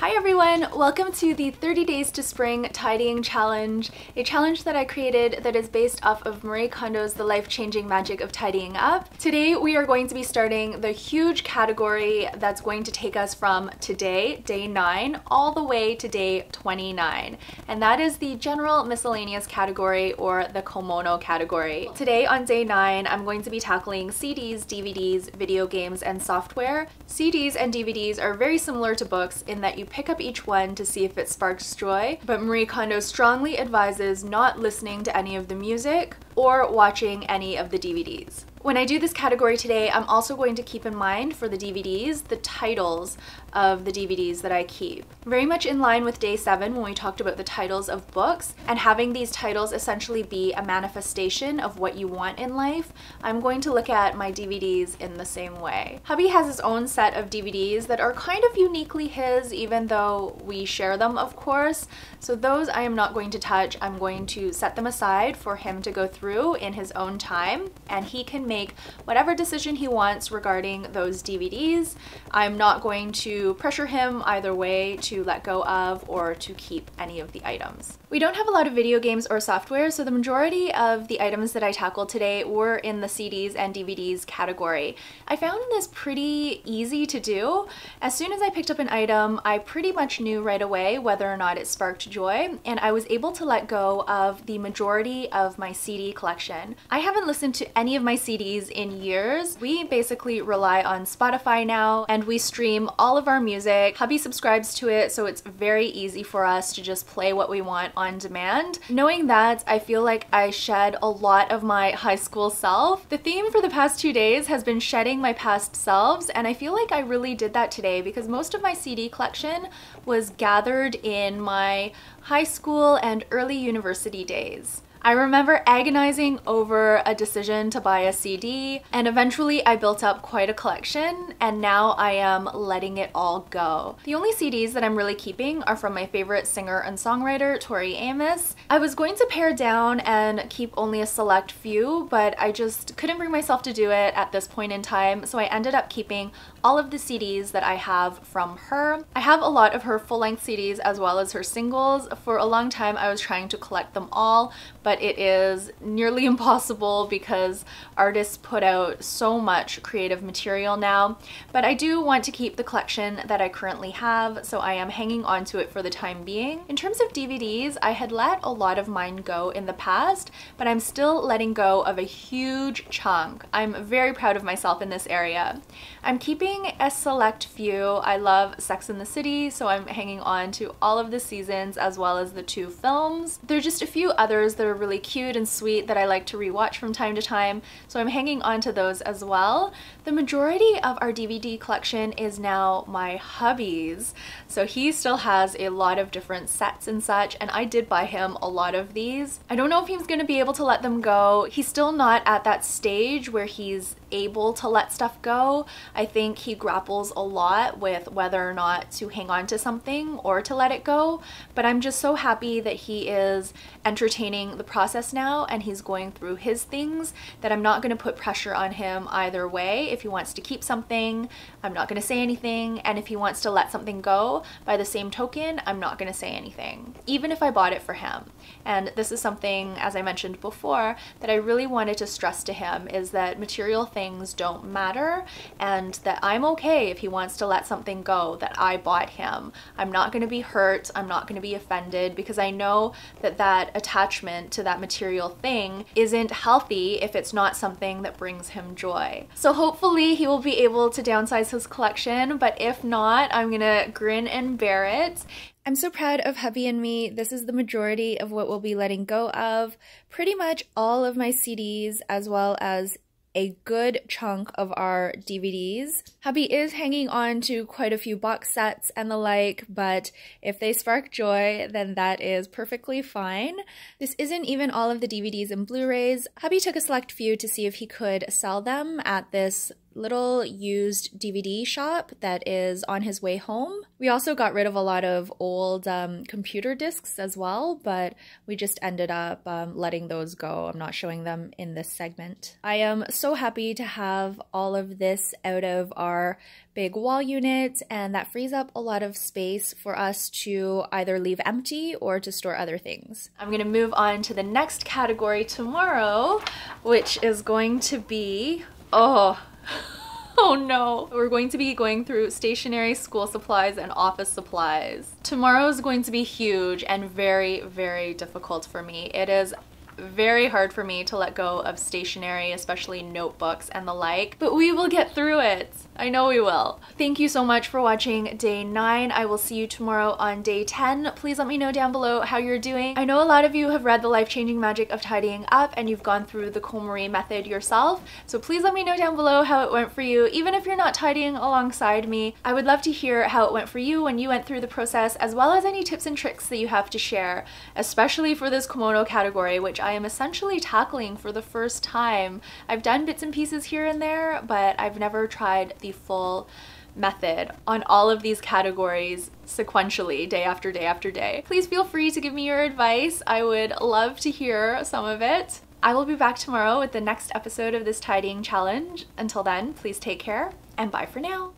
Hi everyone! Welcome to the 30 Days to Spring Tidying Challenge, a challenge that I created that is based off of Marie Kondo's The Life-Changing Magic of Tidying Up. Today we are going to be starting the huge category that's going to take us from today, day 9, all the way to day 29. And that is the general miscellaneous category, or the Komono category. Today on day 9, I'm going to be tackling CDs, DVDs, video games, and software. CDs and DVDs are very similar to books in that you pick up each one to see if it sparks joy, but Marie Kondo strongly advises not listening to any of the music or watching any of the DVDs. When I do this category today, I'm also going to keep in mind for the DVDs the titles of the DVDs that I keep. Very much in line with day 7 when we talked about the titles of books and having these titles essentially be a manifestation of what you want in life, I'm going to look at my DVDs in the same way. Hubby has his own set of DVDs that are kind of uniquely his, even though we share them, of course. So those I am not going to touch. I'm going to set them aside for him to go through in his own time, and he can make whatever decision he wants regarding those DVDs. I'm not going to pressure him either way to let go of or to keep any of the items. We don't have a lot of video games or software, so the majority of the items that I tackled today were in the CDs and DVDs category. I found this pretty easy to do. As soon as I picked up an item, I pretty much knew right away whether or not it sparked joy, and I was able to let go of the majority of my CD collection. I haven't listened to any of my CDs in years. We basically rely on Spotify now, and we stream all of our music. Hubby subscribes to it, so it's very easy for us to just play what we want on demand. Knowing that, I feel like I shed a lot of my high school self. The theme for the past 2 days has been shedding my past selves, and I feel like I really did that today because most of my CD collection was gathered in my high school and early university days. I remember agonizing over a decision to buy a CD, and eventually I built up quite a collection, and now I am letting it all go. The only CDs that I'm really keeping are from my favorite singer and songwriter, Tori Amos. I was going to pare down and keep only a select few, but I just couldn't bring myself to do it at this point in time, so I ended up keeping all of the CDs that I have from her. I have a lot of her full-length CDs as well as her singles. For a long time I was trying to collect them all, but it is nearly impossible because artists put out so much creative material now. But I do want to keep the collection that I currently have, so I am hanging on to it for the time being. In terms of DVDs, I had let a lot of mine go in the past, but I'm still letting go of a huge chunk. I'm very proud of myself in this area. I'm keeping a select few. I love Sex and the City, so I'm hanging on to all of the seasons as well as the 2 films. There are just a few others that are really cute and sweet that I like to rewatch from time to time, so I'm hanging on to those as well. The majority of our DVD collection is now my hubby's, so he still has a lot of different sets and such, and I did buy him a lot of these. I don't know if he's going to be able to let them go. He's still not at that stage where he's able to let stuff go. I think he grapples a lot with whether or not to hang on to something or to let it go, but I'm just so happy that he is entertaining the process now and he's going through his things that I'm not going to put pressure on him either way. If he wants to keep something, I'm not going to say anything, and if he wants to let something go, by the same token, I'm not going to say anything, even if I bought it for him. And this is something, as I mentioned before, that I really wanted to stress to him, is that material things don't matter, and that I'm okay if he wants to let something go that I bought him. I'm not going to be hurt, I'm not going to be offended, because I know that that attachment to that material thing isn't healthy if it's not something that brings him joy. So hopefully he will be able to downsize his collection, but if not, I'm gonna grin and bear it. I'm so proud of hubby and me. This is the majority of what we'll be letting go of. Pretty much all of my CDs as well as a good chunk of our DVDs. Hubby is hanging on to quite a few box sets and the like, but if they spark joy, then that is perfectly fine. This isn't even all of the DVDs and Blu-rays. Hubby took a select few to see if he could sell them at this little used DVD shop that is on his way home. We also got rid of a lot of old computer discs as well, but we just ended up letting those go. I'm not showing them in this segment. I am so happy to have all of this out of our big wall unit, and that frees up a lot of space for us to either leave empty or to store other things. I'm gonna move on to the next category tomorrow, which is going to be, oh no, we're going to be going through stationery, school supplies, and office supplies. Tomorrow is going to be huge and very, very difficult for me. It is very hard for me to let go of stationery, especially notebooks and the like, but we will get through it. I know we will. Thank you so much for watching day 9. I will see you tomorrow on day 10. Please let me know down below how you're doing. I know a lot of you have read The Life-Changing Magic of Tidying Up and you've gone through the KonMari method yourself, so please let me know down below how it went for you. Even if you're not tidying alongside me, I would love to hear how it went for you when you went through the process, as well as any tips and tricks that you have to share, especially for this Komono category, which I am essentially tackling for the first time. I've done bits and pieces here and there, but I've never tried the full method on all of these categories sequentially, day after day after day. Please feel free to give me your advice. I would love to hear some of it. I will be back tomorrow with the next episode of this tidying challenge. Until then, please take care and bye for now.